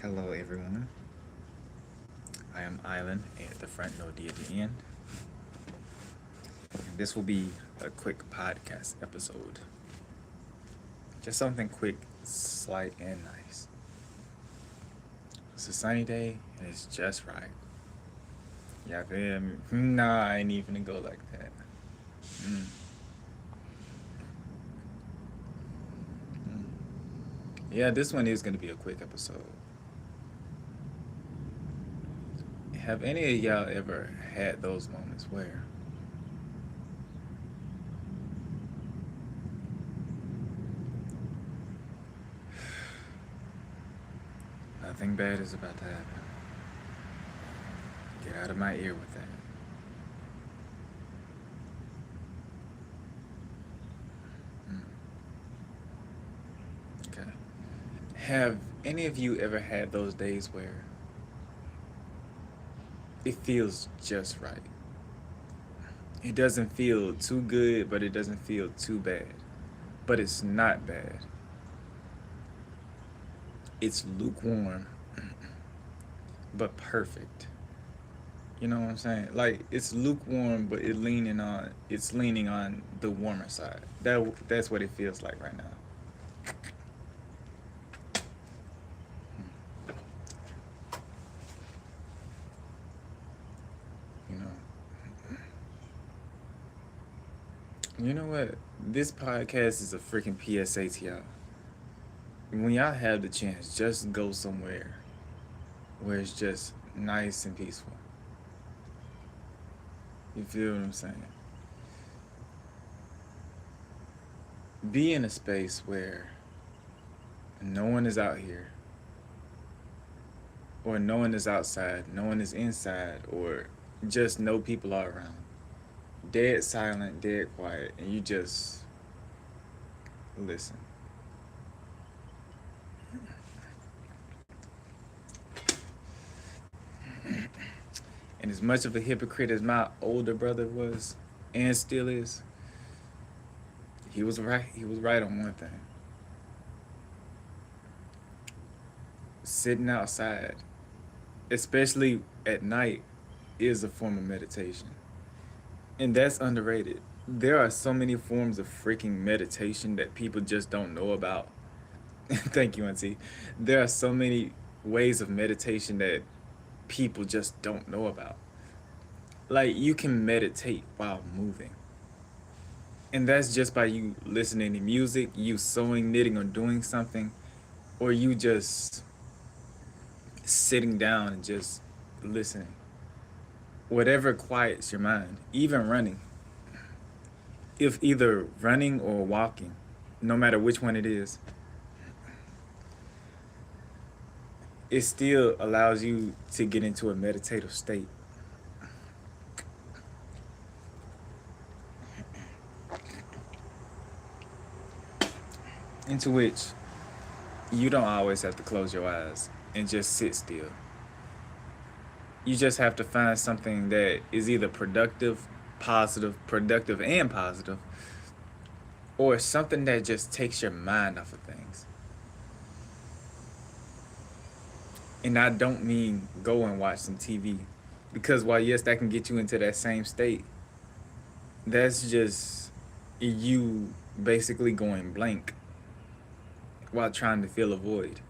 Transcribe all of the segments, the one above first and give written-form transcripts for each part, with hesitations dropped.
Hello, everyone. I am Island at the front, no D at the end. And this will be a quick podcast episode. Just something quick, slight, and nice. It's a sunny day and it's just right. Yeah, feel me? Nah, I ain't even gonna go like that. Mm, mm. Yeah, this one is gonna be a quick episode. Have any of y'all ever had those moments where nothing bad is about to happen? Get out of my ear with that. Mm, okay. Have any of you ever had those days where it feels just right? It doesn't feel too good, but it doesn't feel too bad. But it's not bad. It's lukewarm, but perfect. You know what I'm saying? Like it's lukewarm, but it's leaning on the warmer side. That's what it feels like right now. You know. You know what? This podcast is a freaking PSA to y'all. When y'all have the chance, just go somewhere where it's just nice and peaceful. You feel what I'm saying? Be in a space where no one is out here, or no one is outside, no one is inside, or just no people are around. Dead silent, dead quiet, and you just listen. And as much of a hypocrite as my older brother was, and still is, he was right. He was right on one thing. Sitting outside, especially at night, is a form of meditation. And that's underrated. There are so many forms of freaking meditation that people just don't know about. Thank you, Auntie. There are so many ways of meditation that people just don't know about. Like, you can meditate while moving. And that's just by you listening to music, you sewing, knitting, or doing something, or you just sitting down and just listening. Whatever quiets your mind, even running. If either running or walking, no matter which one it is, it still allows you to get into a meditative state into which you don't always have to close your eyes and just sit still. You just have to find something that is either productive and positive, or something that just takes your mind off of things. And I don't mean go and watch some TV, because while yes, that can get you into that same state, that's just you basically going blank while trying to fill a void.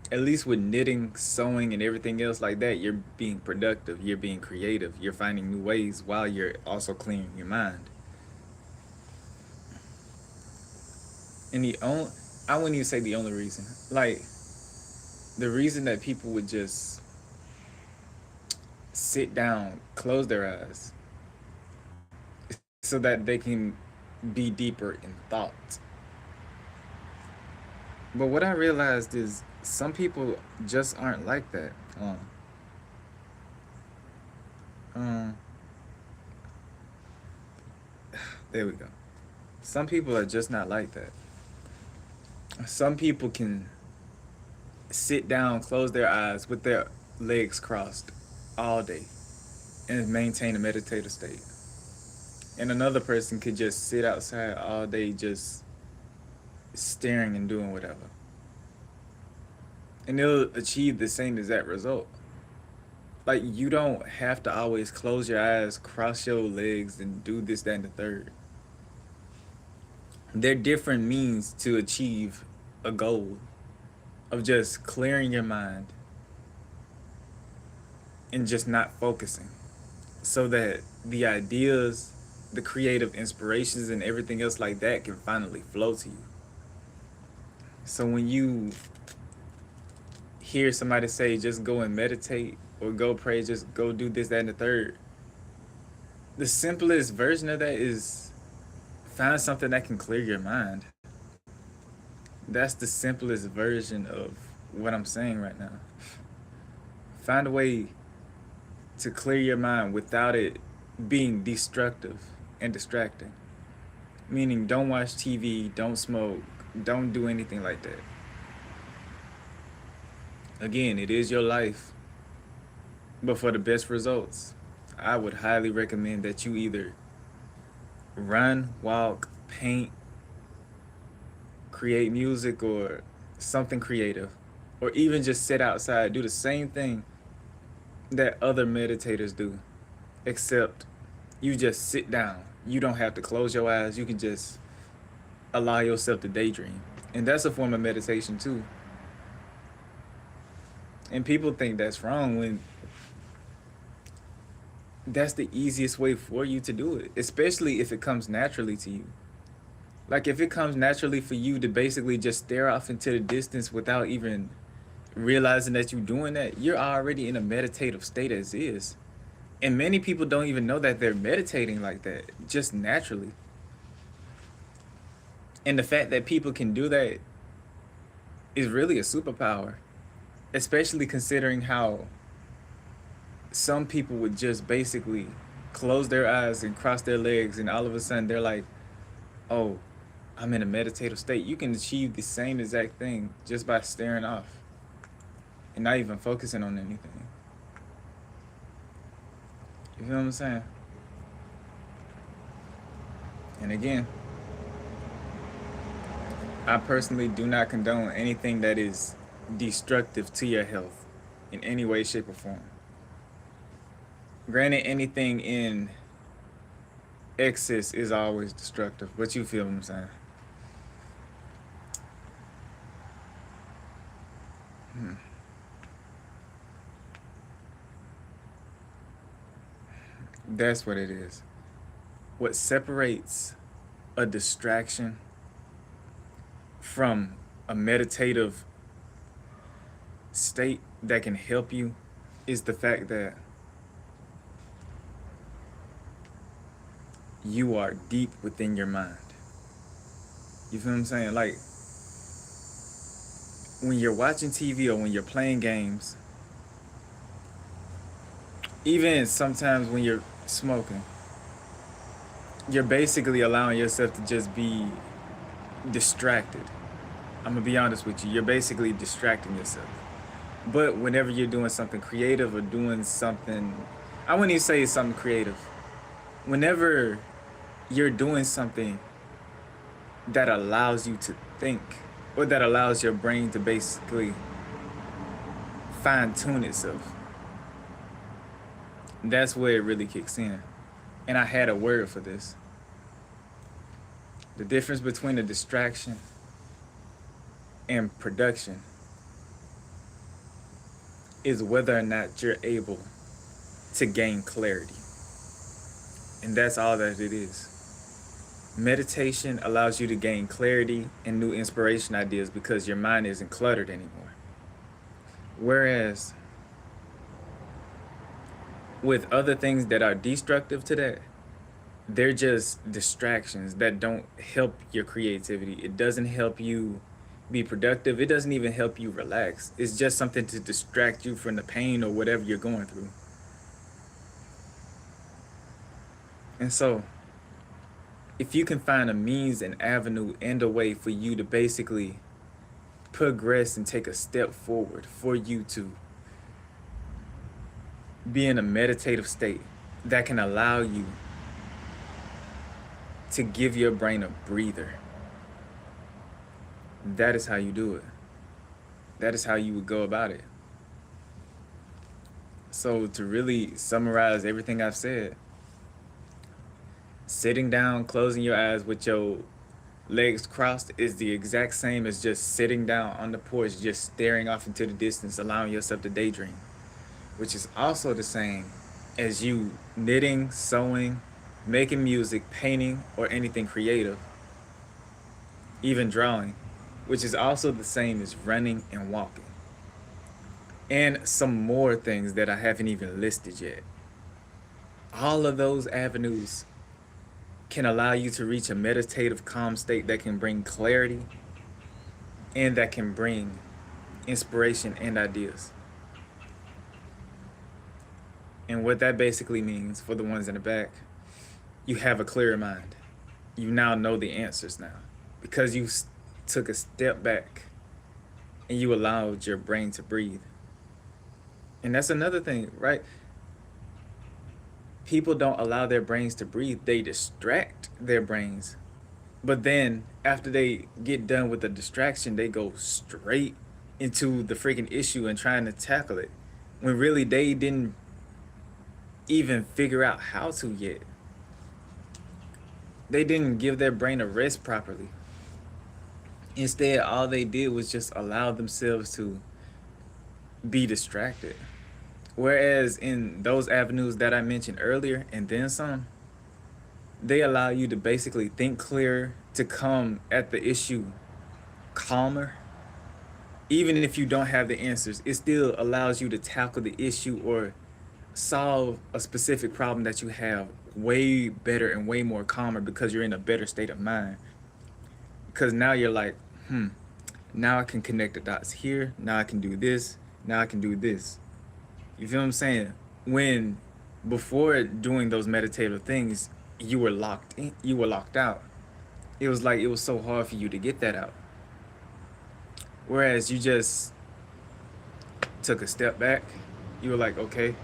At least with knitting, sewing, and everything else like that, you're being productive, you're being creative, you're finding new ways while you're also clearing your mind. And the only, I wouldn't even say the only reason, like the reason that people would just sit down, close their eyes, so that they can be deeper in thought. But what I realized is some people just aren't like that. Um, there we go. Some people are just not like that. Some people can sit down, close their eyes with their legs crossed all day and maintain a meditative state. And another person could just sit outside all day just staring and doing whatever. and it'll achieve the same exact result. Like, you don't have to always close your eyes, cross your legs, and do this, that, and the third. There are different means to achieve a goal of just clearing your mind and just not focusing, so that the ideas, the creative inspirations, and everything else like that can finally flow to you. So when you hear somebody say, just go and meditate or go pray, just go do this, that, and the third, the simplest version of that is find something that can clear your mind. That's the simplest version of what I'm saying right now. Find a way to clear your mind without it being destructive and distracting. Meaning, don't watch TV, don't smoke, don't do anything like that. Again, it is your life, but for the best results, I would highly recommend that you either run, walk, paint, create music, or something creative, or even just sit outside, do the same thing that other meditators do, except you just sit down. You don't have to close your eyes. You can just allow yourself to daydream. And that's a form of meditation too. And people think that's wrong when that's the easiest way for you to do it, especially if it comes naturally to you. Like, if it comes naturally for you to basically just stare off into the distance without even realizing that you're doing that, you're already in a meditative state as is. And many people don't even know that they're meditating like that, just naturally. And the fact that people can do that is really a superpower, especially considering how some people would just basically close their eyes and cross their legs, and all of a sudden they're like, oh, I'm in a meditative state. You can achieve the same exact thing just by staring off and not even focusing on anything. You feel what I'm saying? And again, I personally do not condone anything that is destructive to your health in any way, shape, or form. Granted, anything in excess is always destructive, but you feel what I'm saying? That's what it is. What separates a distraction from a meditative state that can help you is the fact that you are deep within your mind. You feel what I'm saying? Like, when you're watching TV or when you're playing games, even sometimes when you're smoking, you're basically allowing yourself to just be distracted. I'm gonna be honest with you. You're basically distracting yourself. But whenever you're doing something creative or doing something, I wouldn't even say it's something creative. Whenever you're doing something that allows you to think, or that allows your brain to basically fine tune itself, that's where it really kicks in. And I had a word for this. The difference between a distraction and production is whether or not you're able to gain clarity. And that's all that it is. Meditation allows you to gain clarity and new inspiration ideas because your mind isn't cluttered anymore. Whereas with other things that are destructive to that, they're just distractions that don't help your creativity. It doesn't help you be productive. It doesn't even help you relax. It's just something to distract you from the pain or whatever you're going through. And so, if you can find a means, an avenue, and a way for you to basically progress and take a step forward for you to be in a meditative state that can allow you to give your brain a breather, that is how you do it. That is how you would go about it. So, to really summarize everything I've said, sitting down, closing your eyes with your legs crossed is the exact same as just sitting down on the porch, just staring off into the distance, allowing yourself to daydream, which is also the same as you knitting, sewing, making music, painting, or anything creative, even drawing, which is also the same as running and walking. And some more things that I haven't even listed yet. All of those avenues can allow you to reach a meditative, calm state that can bring clarity and that can bring inspiration and ideas. And what that basically means for the ones in the back, you have a clearer mind. You now know the answers now because you took a step back and you allowed your brain to breathe. And that's another thing, right? People don't allow their brains to breathe, they distract their brains. But then after they get done with the distraction, they go straight into the freaking issue and trying to tackle it when really they didn't even figure out how to yet. They didn't give their brain a rest properly. Instead, all they did was just allow themselves to be distracted. Whereas in those avenues that I mentioned earlier, and then some, they allow you to basically think clearer, to come at the issue calmer. Even if you don't have the answers, it still allows you to tackle the issue or solve a specific problem that you have way better and way more calmer because you're in a better state of mind. Because now you're like, now I can connect the dots here. Now I can do this. Now I can do this. You feel what I'm saying? When before doing those meditative things, you were locked in, you were locked out. It was like it was so hard for you to get that out. Whereas you just took a step back, you were like, okay,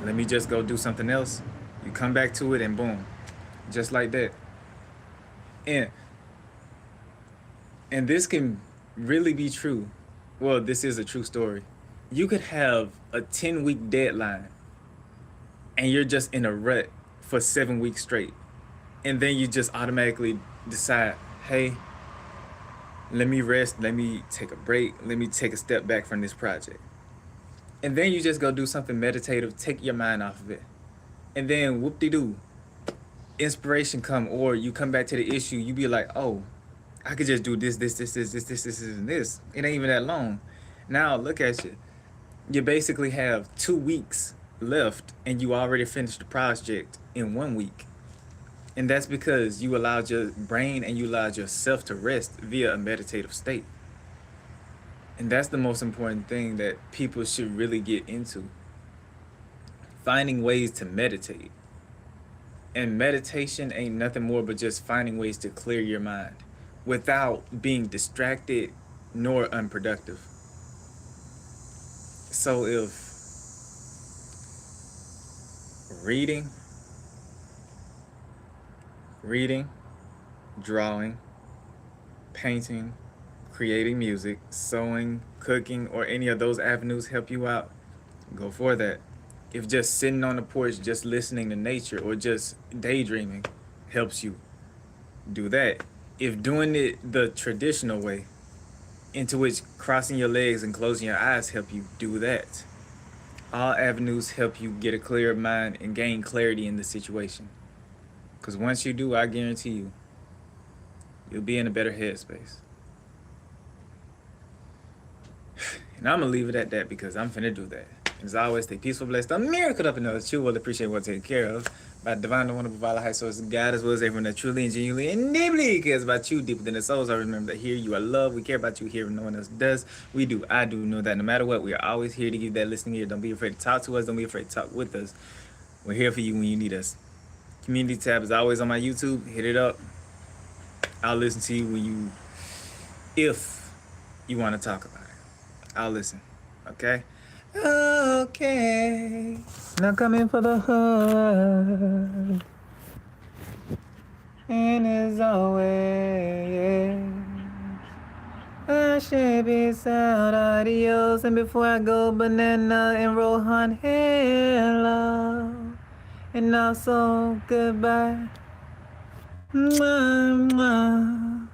let me just go do something else. You come back to it and boom, just like that. And and this can really be true. Well, this is a true story. You could have a 10-week deadline and you're just in a rut for 7 weeks straight. And then you just automatically decide, hey, let me rest, let me take a break, let me take a step back from this project. And then you just go do something meditative, take your mind off of it. And then whoop-de-doo, inspiration come, or you come back to the issue, you be like, oh, I could just do this, and this. It ain't even that long. Now look at you. You basically have 2 weeks left and you already finished the project in 1 week. And that's because you allowed your brain and you allowed yourself to rest via a meditative state. And that's the most important thing that people should really get into. Finding ways to meditate. And meditation ain't nothing more but just finding ways to clear your mind without being distracted nor unproductive. So if reading, drawing, painting, creating music, sewing, cooking, or any of those avenues help you out, go for that. If just sitting on the porch, just listening to nature, or just daydreaming helps you, do that. If doing it the traditional way, into which crossing your legs and closing your eyes help you, do that. All avenues help you get a clear mind and gain clarity in the situation. Because once you do, I guarantee you, you'll be in a better headspace. And I'm going to leave it at that because I'm finna do that. As always, stay peaceful, blessed, a miracle up and others. You will appreciate what's taken care of by the divine and wonderful Vala High Source of God, as well as everyone that truly and genuinely and deeply cares about you deeper than the souls. I remember that here you are loved. We care about you here when no one else does. We do. I do know that no matter what, we are always here to give that listening ear. Don't be afraid to talk to us. Don't be afraid to talk with us. We're here for you when you need us. Community tab is always on my YouTube. Hit it up. I'll listen to you if you want to talk about it. I'll listen. Okay? Okay. Now come in for the hug. And as always, I share peace out, adios. And before I go, banana and Rohan, hello. And also, goodbye. Mwah, mwah.